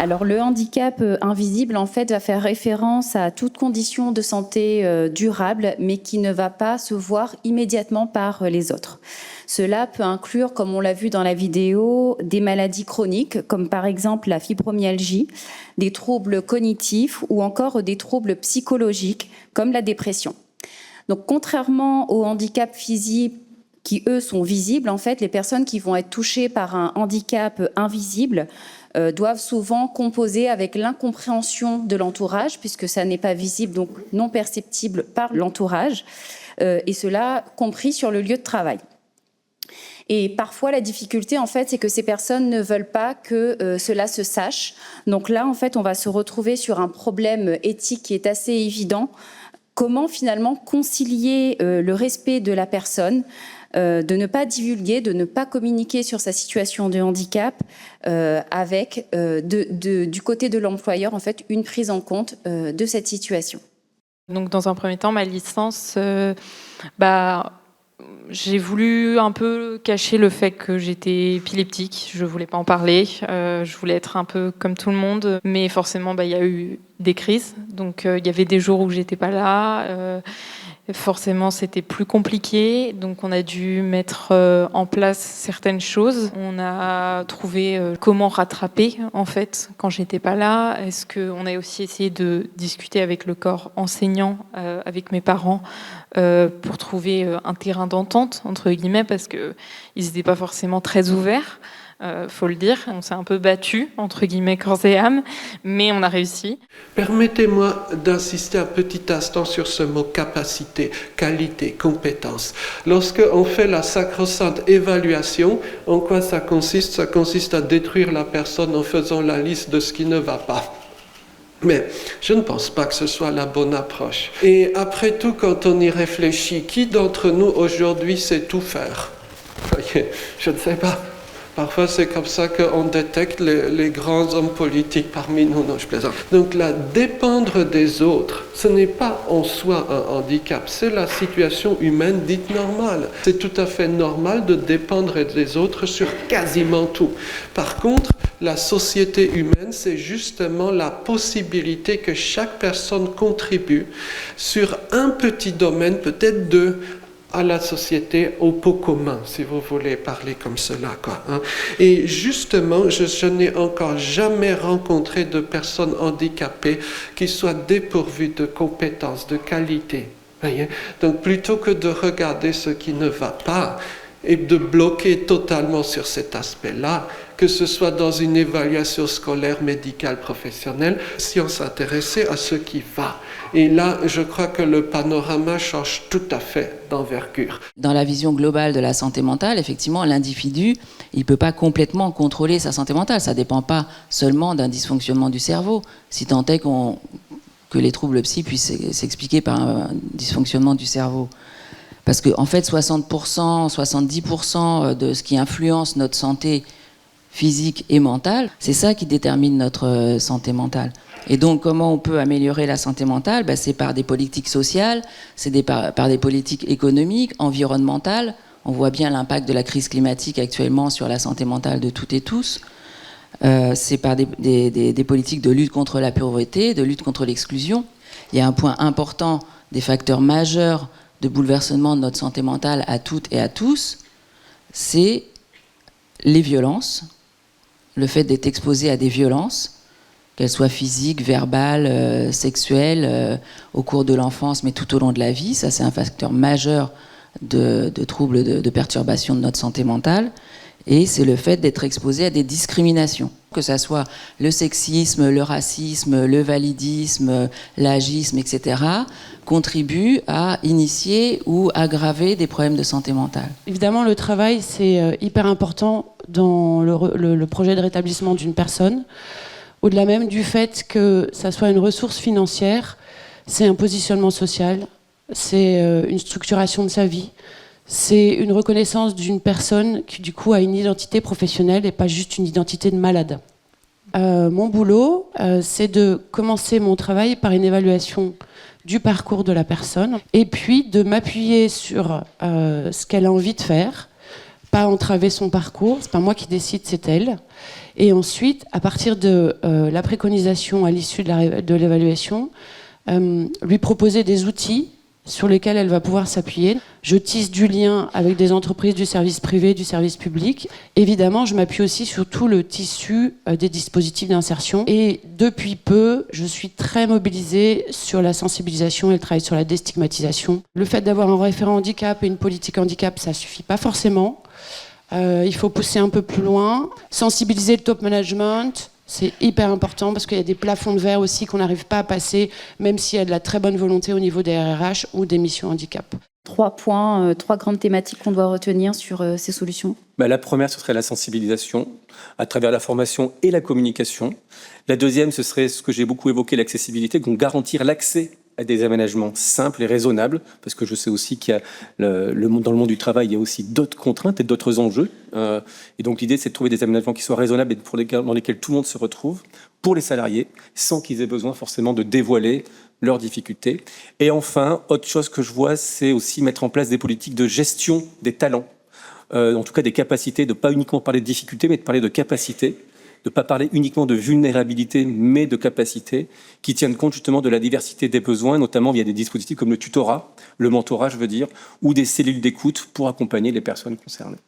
Alors le handicap invisible en fait va faire référence à toute condition de santé durable mais qui ne va pas se voir immédiatement par les autres. Cela peut inclure, comme on l'a vu dans la vidéo, des maladies chroniques comme par exemple la fibromyalgie, des troubles cognitifs ou encore des troubles psychologiques comme la dépression. Donc contrairement aux handicaps physiques qui eux sont visibles, en fait les personnes qui vont être touchées par un handicap invisible doivent souvent composer avec l'incompréhension de l'entourage, puisque ça n'est pas visible, donc non perceptible par l'entourage, et cela compris sur le lieu de travail. Et parfois, la difficulté, en fait, c'est que ces personnes ne veulent pas que cela se sache. Donc là, en fait, on va se retrouver sur un problème éthique qui est assez évident. Comment, finalement, concilier le respect de la personne, de ne pas divulguer, de ne pas communiquer sur sa situation de handicap, avec, du côté de l'employeur, en fait, une prise en compte de cette situation. Donc, dans un premier temps, ma licence, j'ai voulu un peu cacher le fait que j'étais épileptique. Je voulais pas en parler. Je voulais être un peu comme tout le monde, mais forcément, il y a eu des crises. Donc, il y avait des jours où j'étais pas là. Forcément, c'était plus compliqué, donc on a dû mettre en place certaines choses. On a trouvé comment rattraper, en fait, quand j'étais pas là. Est-ce qu'on a aussi essayé de discuter avec le corps enseignant, avec mes parents, pour trouver un terrain d'entente, entre guillemets, parce qu'ils n'étaient pas forcément très ouverts. Faut le dire, on s'est un peu battu, entre guillemets, corps et âme, mais on a réussi. Permettez-moi d'insister un petit instant sur ce mot capacité, qualité, compétence. Lorsque on fait la sacro-sainte évaluation, en quoi ça consiste? Ça consiste à détruire la personne en faisant la liste de ce qui ne va pas. Mais je ne pense pas que ce soit la bonne approche. Et après tout, quand on y réfléchit, qui d'entre nous aujourd'hui sait tout faire? Je ne sais pas. Parfois, c'est comme ça qu'on détecte les grands hommes politiques parmi nous. Non, je plaisante. Donc, dépendre des autres, ce n'est pas en soi un handicap. C'est la situation humaine dite normale. C'est tout à fait normal de dépendre des autres sur quasiment tout. Par contre, la société humaine, c'est justement la possibilité que chaque personne contribue sur un petit domaine, peut-être deux, à la société, au pot commun, si vous voulez parler comme cela, quoi. Et justement, je n'ai encore jamais rencontré de personnes handicapées qui soient dépourvues de compétences, de qualité. Voyez? Donc, plutôt que de regarder ce qui ne va pas et de bloquer totalement sur cet aspect-là, que ce soit dans une évaluation scolaire, médicale, professionnelle, si on s'intéressait à ce qui va. Et là, je crois que le panorama change tout à fait d'envergure. Dans la vision globale de la santé mentale, effectivement, l'individu, il ne peut pas complètement contrôler sa santé mentale. Ça ne dépend pas seulement d'un dysfonctionnement du cerveau, si tant est que les troubles psy puissent s'expliquer par un dysfonctionnement du cerveau. Parce qu'en fait, 60%, 70% de ce qui influence notre santé physique et mentale, c'est ça qui détermine notre santé mentale. Et donc, comment on peut améliorer la santé mentale? C'est par des politiques sociales, par des politiques économiques, environnementales. On voit bien l'impact de la crise climatique actuellement sur la santé mentale de toutes et tous. C'est par des politiques de lutte contre la pauvreté, de lutte contre l'exclusion. Il y a un point important, des facteurs majeurs de bouleversement de notre santé mentale à toutes et à tous, c'est les violences, le fait d'être exposé à des violences, qu'elles soient physiques, verbales, sexuelles, au cours de l'enfance, mais tout au long de la vie. Ça, c'est un facteur majeur de troubles, de perturbations de notre santé mentale. Et c'est le fait d'être exposé à des discriminations, que ça soit le sexisme, le racisme, le validisme, l'agisme, etc., contribuent à initier ou aggraver des problèmes de santé mentale. Évidemment, le travail, c'est hyper important dans le projet de rétablissement d'une personne. Au-delà même du fait que ça soit une ressource financière, c'est un positionnement social, c'est une structuration de sa vie, c'est une reconnaissance d'une personne qui, du coup, a une identité professionnelle et pas juste une identité de malade. Mon boulot, c'est de commencer mon travail par une évaluation du parcours de la personne et puis de m'appuyer sur ce qu'elle a envie de faire pas entraver son parcours. C'est pas moi qui décide, c'est elle. Et ensuite, à partir de la préconisation à l'issue de l'évaluation, lui proposer des outils sur lesquels elle va pouvoir s'appuyer. Je tisse du lien avec des entreprises du service privé, du service public. Évidemment, je m'appuie aussi sur tout le tissu des dispositifs d'insertion. Et depuis peu, je suis très mobilisée sur la sensibilisation et le travail sur la déstigmatisation. Le fait d'avoir un référent handicap et une politique handicap, ça suffit pas forcément. Il faut pousser un peu plus loin. Sensibiliser le top management, c'est hyper important parce qu'il y a des plafonds de verre aussi qu'on n'arrive pas à passer, même s'il y a de la très bonne volonté au niveau des RRH ou des missions handicap. 3 points, 3 grandes thématiques qu'on doit retenir sur ces solutions. La première, ce serait la sensibilisation à travers la formation et la communication. La deuxième, ce serait ce que j'ai beaucoup évoqué, l'accessibilité, donc garantir l'accès à des aménagements simples et raisonnables, parce que je sais aussi qu'il y a dans le monde du travail, il y a aussi d'autres contraintes et d'autres enjeux. Et donc l'idée, c'est de trouver des aménagements qui soient raisonnables et dans lesquels tout le monde se retrouve, pour les salariés, sans qu'ils aient besoin forcément de dévoiler leurs difficultés. Et enfin, autre chose que je vois, c'est aussi mettre en place des politiques de gestion des talents, en tout cas des capacités, de ne pas uniquement parler de difficultés, mais de parler de capacités, de ne pas parler uniquement de vulnérabilité, mais de capacité, qui tiennent compte justement de la diversité des besoins, notamment via des dispositifs comme le tutorat, le mentorat, je veux dire, ou des cellules d'écoute pour accompagner les personnes concernées.